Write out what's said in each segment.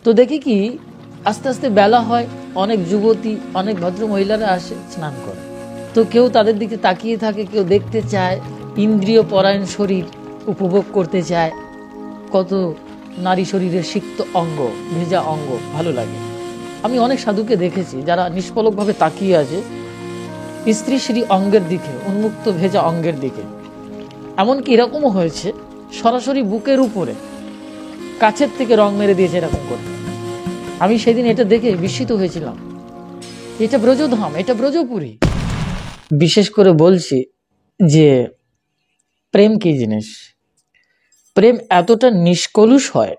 তো দেখি কি আস্তে আস্তে বেলা হয়, অনেক যুবতী অনেক ভদ্র মহিলারা আসে স্নান করে। তো কেউ তাদের দিকে তাকিয়ে থাকে, কেউ দেখতে চায়, ইন্দ্রিয় পরায়ণ শরীর উপভোগ করতে চায়। কত নারী শরীরের সিক্ত অঙ্গ, ভেজা অঙ্গ ভালো লাগে। আমি অনেক সাধুকে দেখেছি যারা নিষ্পলকভাবে তাকিয়ে আছে স্ত্রী শ্রী অঙ্গের দিকে, উন্মুক্ত ভেজা অঙ্গের দিকে। এমনকি এরকমও হয়েছে সরাসরি বুকের উপরে কাছের থেকে রং মেরে দিয়েছে এরকম করে। আমি সেদিন এটা দেখে বিস্মিত হয়েছিলাম, এটা ব্রজধাম, এটা ব্রজপুরী। বিশেষ করে বলছি যে প্রেম কি জিনিস। প্রেম এতটা নিষ্কলুষ হয়,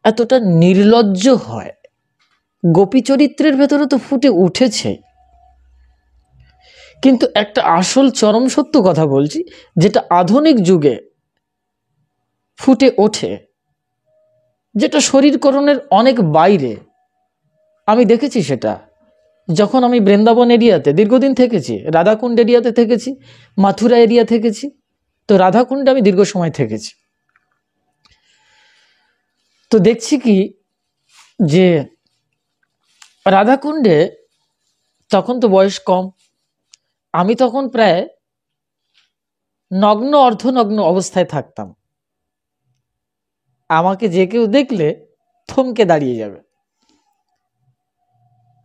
এতটা নির্লজ্জ হয়, গোপী চরিত্রের ভেতরে তো ফুটে উঠেছে। কিন্তু একটা আসল চরম সত্য কথা বলছি, যেটা আধুনিক যুগে ফুটে ওঠে, যেটা শরীরকরণের অনেক বাইরে। আমি দেখেছি সেটা যখন আমি বৃন্দাবন এরিয়াতে দীর্ঘদিন থেকেছি, রাধাকুণ্ড এরিয়াতে থেকেছি, মাথুরা এরিয়া থেকেছি। তো রাধাকুণ্ডে আমি দীর্ঘ সময় থেকেছি। তো দেখছি কি যে রাধাকুণ্ডে তখন তো বয়স কম, আমি তখন প্রায় নগ্ন অর্ধনগ্ন অবস্থায় থাকতাম। আমাকে যে কেউ দেখলে থমকে দাঁড়িয়ে যাবে।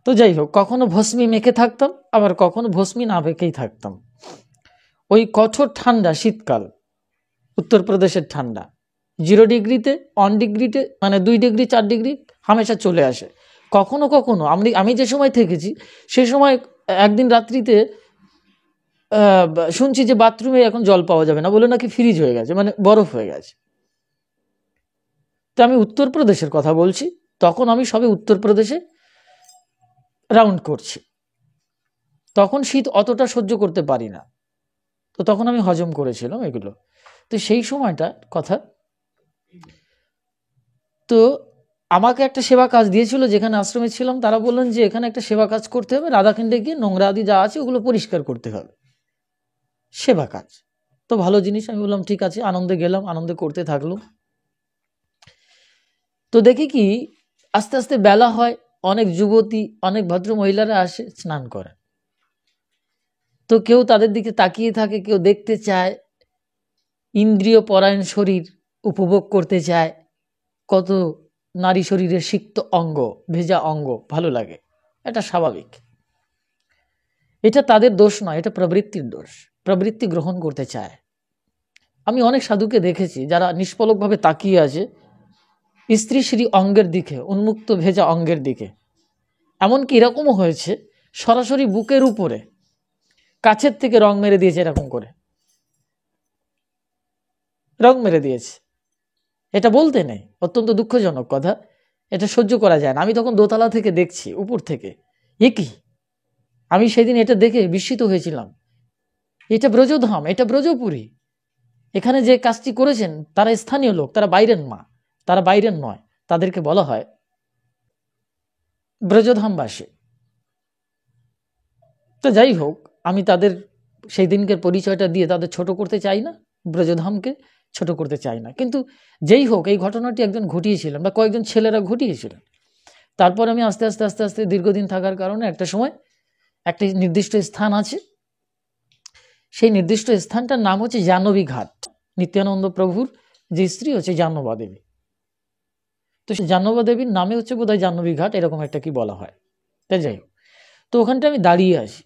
তো যাই হোক, কখনো ভস্মী মেখে থাকতাম, আবার কখনো ভস্মী না মেখেই থাকতাম। ওই কঠোর ঠান্ডা শীতকাল, উত্তরপ্রদেশের ঠান্ডা 0 ডিগ্রিতে, 1 ডিগ্রিতে, মানে 2 ডিগ্রি 4 ডিগ্রি হামেশা চলে আসে। কখনো কখনো আমি যে সময় থেকেছি সে সময় একদিন রাত্রিতে শুনছি যে বাথরুমে এখন জল পাওয়া যাবে না, বলে নাকি ফ্রিজ হয়ে গেছে, মানে বরফ হয়ে গেছে। তো আমি উত্তরপ্রদেশের কথা বলছি, তখন আমি সবে উত্তরপ্রদেশে রাউন্ড করছি। তখন শীত অতটা সহ্য করতে পারি না, তো তখন আমি হজম করেছিলাম এগুলো। তো সেই সময়টা কথা, তো আমাকে একটা সেবা কাজ দিয়েছিল যেখানে আশ্রমে ছিলাম। তারা বললেন যে এখানে একটা সেবা কাজ করতে হবে, রাধাকুণ্ডে গিয়ে নোংরা আদি যা আছে ওগুলো পরিষ্কার করতে হবে, সেবা কাজ। তো ভালো জিনিস, আমি বললাম ঠিক আছে, আনন্দে গেলাম, আনন্দে করতে থাকলাম। তো দেখি কি আস্তে আস্তে বেলা হয়, অনেক যুবতী অনেক ভদ্র মহিলারা আসে স্নান করে। তো কেউ তাদের দিকে তাকিয়ে থাকে, কেউ দেখতে চায়, ইন্দ্রিয় পরায়ণ শরীর উপভোগ করতে চায়। কত নারী শরীরের সিক্ত অঙ্গ, ভেজা অঙ্গ ভালো লাগে, এটা স্বাভাবিক। এটা তাদের দোষ নয়, এটা প্রবৃত্তির দোষ, প্রবৃত্তি গ্রহণ করতে চায়। আমি অনেক সাধুকে দেখেছি যারা নিষ্পলকভাবে তাকিয়ে আছে স্ত্রী শ্রী অঙ্গের দিকে, উন্মুক্ত ভেজা অঙ্গের দিকে। এমনকি এরকমও হয়েছে সরাসরি বুকের উপরে কাছের থেকে রং মেরে দিয়েছে এরকম করে, রং মেরে দিয়েছে। এটা বলতে নেই, অত্যন্ত দুঃখজনক কথা, এটা সহ্য করা যায় না। আমি তখন দোতলা থেকে দেখছি, উপর থেকে, এ কি! আমি সেদিন এটা দেখে বিস্মিত হয়েছিলাম, এটা ব্রজধাম, এটা ব্রজপুরী। এখানে যে কাজটি করেছেন তারা স্থানীয় লোক, তারা বাইরের মা, তারা বাইরের নয়, তাদেরকে বলা হয় ব্রজধামবাসী। তো যাই হোক, আমি তাদের সেই দিনকের পরিচয়টা দিয়ে তাদের ছোট করতে চাই না, ব্রজধামকে ছোট করতে চাই না। কিন্তু যেই হোক, এই ঘটনাটি একজন ঘটিয়েছিলেন বা কয়েকজন ছেলেরা ঘটিয়েছিলেন। তারপর আমি আস্তে আস্তে আস্তে আস্তে দীর্ঘদিন থাকার কারণে একটা সময় একটা নির্দিষ্ট স্থান আছে, সেই নির্দিষ্ট স্থানটার নাম হচ্ছে জাহ্নবী ঘাট। নিত্যানন্দ প্রভুর যে স্ত্রী হচ্ছে জাহ্নবা দেবী, তো সেই জাহ্নবা দেবীর নামে হচ্ছে বোধহয় জাহ্নবী ঘাট, এরকম একটা কি বলা হয়। তাই যাই হোক, তো ওখানটা আমি দাঁড়িয়ে আছি,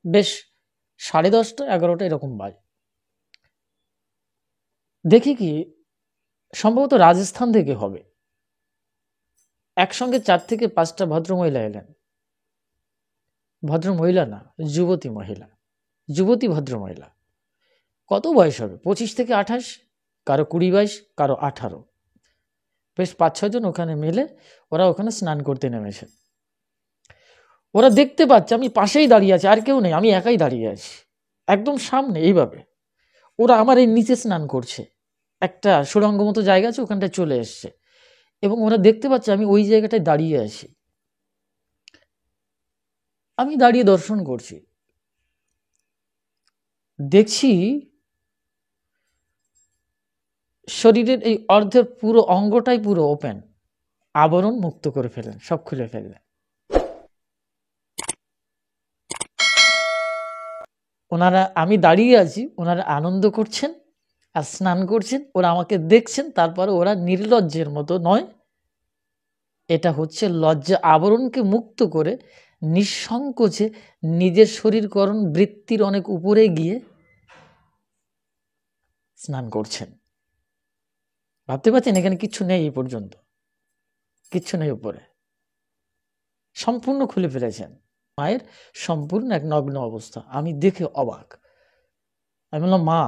বেশ 10:30 11টা এরকম বাজে। দেখি কি সম্ভবত রাজস্থান থেকে হবে, একসঙ্গে 4 থেকে 5টা ভদ্রমহিলা এলেন। ভদ্রমহিলা না, যুবতী মহিলা, যুবতী ভদ্রমহিলা। কত বয়স হবে, 25 থেকে 28, কারো 20-22, কারো 18। বেশ 5-6 জন ওখানে মিলে ওরা ওখানে স্নান করতে নেমেছে। ওরা দেখতে পাচ্ছে আমি পাশেই দাঁড়িয়ে আছি, আর কেউ নেই, আমি একাই দাঁড়িয়ে আছি একদম সামনে। এইভাবে ওরা আমার এই নিচে স্নান করছে, একটা সুড়ঙ্গ মতো জায়গা আছে, ওখানটায় চলে এসছে, এবং ওরা দেখতে পাচ্ছে আমি ওই জায়গাটায় দাঁড়িয়ে আছি। আমি দাঁড়িয়ে দর্শন করছি, দেখছি শরীরের এই অর্ধের পুরো অঙ্গটাই পুরো ওপেন, আবরণ মুক্ত করে ফেললেন, সব খুলে ফেললেন। ওনারা, আমি দাঁড়িয়ে আছি, ওনারা আনন্দ করছেন আর স্নান করছেন, ওরা আমাকে দেখছেন, তারপরে ওরা নির্লজ্জের মতো নয়, এটা হচ্ছে লজ্জা আবরণকে মুক্ত করে নিঃসংকোচে নিজের শরীরকরণ বৃত্তির অনেক উপরে গিয়ে স্নান করছেন। ভাবতে পারছেন এখানে কিচ্ছু নেই, এই পর্যন্ত কিচ্ছু নেই, উপরে সম্পূর্ণ খুলে ফেলেছেন। মায়ের সম্পূর্ণ এক নগ্ন অবস্থা, আমি দেখে অবাক। আমি বললাম, মা,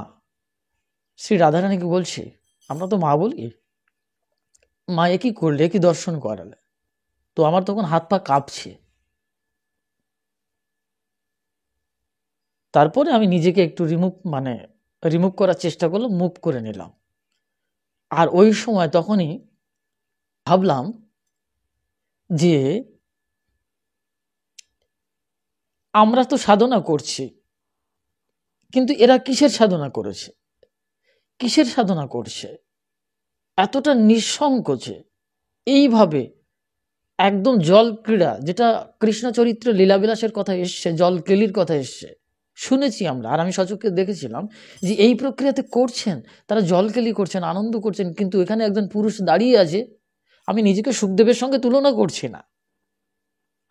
শ্রী রাধারানীকে বলছি, আমরা তো মা বলি, মা এ কি করলে, কি দর্শন করালে? তো আমার তখন হাত পা কাঁপছে। তারপরে আমি নিজেকে একটু রিমুভ করার চেষ্টা করলাম, মুভ করে নিলাম। আর ওই সময় তখনই ভাবলাম যে আমরা তো সাধনা করছি, কিন্তু এরা কিসের সাধনা করেছে, কিসের সাধনা করছে? এতটা নিঃসংকোচে এইভাবে একদম জল ক্রীড়া, যেটা কৃষ্ণ চরিত্র লীলাবিলাসের কথা এসছে, জল কেলির কথা এসছে, শুনেছি আমরা, আর আমি সচক্ষে দেখেছিলাম যে এই প্রক্রিয়াতে করছেন, তারা জলকেলি করছেন, আনন্দ করছেন। কিন্তু এখানে একজন পুরুষ দাঁড়িয়ে আছে, আমি নিজেকে সুখদেবের সঙ্গে তুলনা করছি না,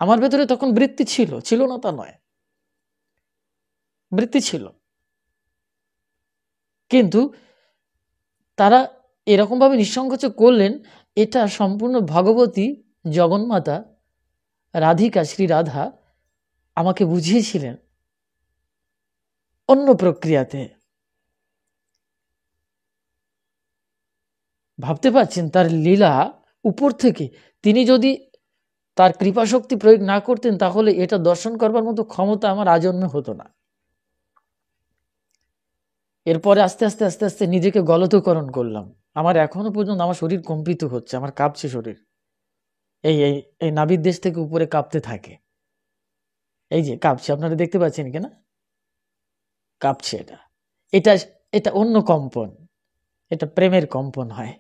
আমার ভেতরে তখন বৃত্তি ছিল না তা নয়, বৃত্তি ছিল, কিন্তু তারা এরকমভাবে নিঃসংকোচে করলেন। এটা সম্পূর্ণ ভগবতী জগন্মাতা রাধিকা, শ্রী রাধা আমাকে বুঝিয়েছিলেন অন্য প্রক্রিয়াতে। ভাবতে পারছেন তার লীলা উপর থেকে, তিনি যদি তার কৃপাশক্তি প্রয়োগ না করতেন তাহলে এটা দর্শন করবার মতো ক্ষমতা আমার আজন্মে হতো না। এরপরে আস্তে আস্তে আস্তে আস্তে নিজেকে গলতকরণ করলাম। আমার এখনো পর্যন্ত আমার শরীর কম্পিত হচ্ছে, আমার কাঁপছে শরীর, এই এই এই নাভির দেশ থেকে উপরে কাঁপতে থাকে, এই যে কাঁপছে, আপনারা দেখতে পাচ্ছেন কিনা, কাঁপছে। এটা এটা এটা অন্য কম্পন, এটা প্রেমের কম্পন হয়,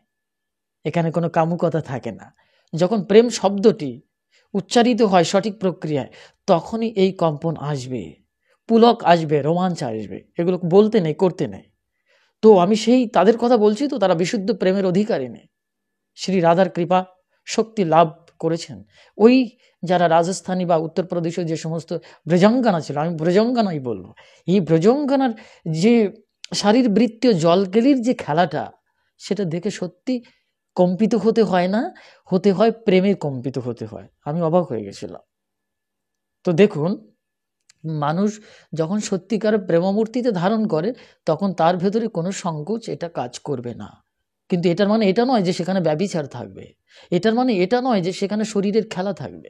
এখানে কোনো কামুকতা থাকে না। যখন প্রেম শব্দটি উচ্চারিত হয় সঠিক প্রক্রিয়ায়, তখনই এই কম্পন আসবে, পুলক আসবে, রোমাঞ্চ আসবে। এগুলো বলতে নেই, করতে নেই। তো আমি সেই তাদের কথা বলছি, তো তারা বিশুদ্ধ প্রেমের অধিকারী নেই, শ্রী রাধার কৃপা শক্তি লাভ করেছেন। ওই যারা রাজস্থানী বা উত্তরপ্রদেশের যে সমস্ত ব্রজাঙ্গনা ছিল, আমি ব্রজাঙ্গনাই বলবো, এই ব্রজাঙ্গনার যে শারীরবৃত্তীয় জলকেলির যে খেলাটা, সেটা দেখে সত্যি কম্পিত হতে হয় না, হতে হয় প্রেমে কম্পিত হতে হয়। আমি অবাক হয়ে গেছিলাম। তো দেখুন, মানুষ যখন সত্যিকার প্রেমমূর্তিতে ধারণ করে, তখন তার ভেতরে কোনো সংকোচ এটা কাজ করবে না। কিন্তু এটার মানে এটা নয় যে সেখানে ব্যভিচার থাকবে, এটার মানে এটা নয় যে সেখানে শরীরের খেলা থাকবে।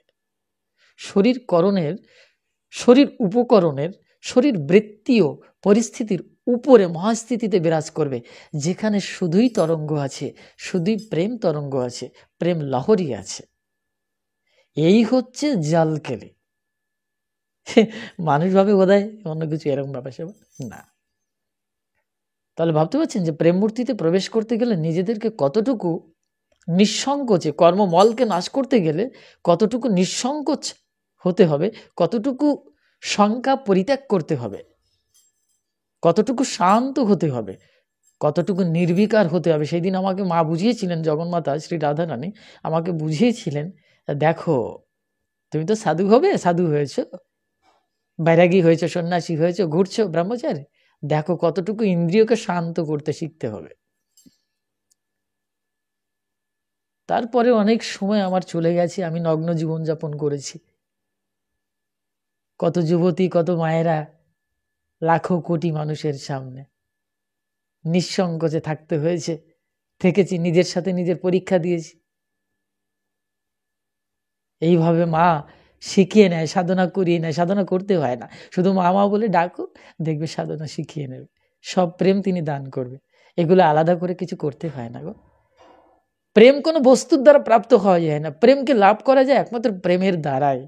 শরীর উপকরণের, শরীর বৃত্তীয় পরিস্থিতির উপরে মহাস্থিতিতে বিরাজ করবে, যেখানে শুধুই তরঙ্গ আছে, শুধুই প্রেম তরঙ্গ আছে, প্রেম লহরী আছে। এই হচ্ছে জালকেলি। মানুষ ভাবে বোধহয় অন্য কিছু এরকম ব্যাপার সেবা না। তাহলে ভাবতে পারছেন যে প্রেম মূর্তিতে প্রবেশ করতে গেলে নিজেদেরকে কতটুকু নিঃসংকোচে, কর্মমলকে নাশ করতে গেলে কতটুকু নিঃসংকোচ হতে হবে, কতটুকু শঙ্কা পরিত্যাগ করতে হবে, কতটুকু শান্ত হতে হবে, কতটুকু নির্বিকার হতে হবে। সেই দিন আমাকে মা বুঝিয়েছিলেন, জগন্মাতা শ্রী রাধারানী আমাকে বুঝিয়েছিলেন, দেখো তুমি তো সাধু হবে, সাধু হয়েছো, বৈরাগী হয়েছো, সন্ন্যাসী হয়েছো, ঘুরছো ব্রহ্মচারী, দেখো কতটুকু ইন্দ্রিয়কে শান্ত করতে শিখতে হবে। তারপরে অনেক সময় আমার চলে গেছে, আমি নগ্ন জীবনযাপন করেছি। কত যুবতী, কত মায়েরা লাখো কোটি মানুষের সামনে নিঃসংকোচে থাকতে হয়েছে, থেকেছি, নিজের সাথে নিজের পরীক্ষা দিয়েছি। এইভাবে মা শিখিয়ে নেয়, সাধনা করিয়ে নেয়। সাধনা করতে হয় না, শুধু মা মা বলে ডাকো, দেখবে সাধনা শিখিয়ে নেবে, সব প্রেম তিনি দান করবে। এগুলো আলাদা করে কিছু করতে হয় না গো। প্রেম কোনো বস্তুর দ্বারা প্রাপ্ত হওয়া যায় না, প্রেমকে লাভ করা যায় একমাত্র প্রেমের দ্বারাই।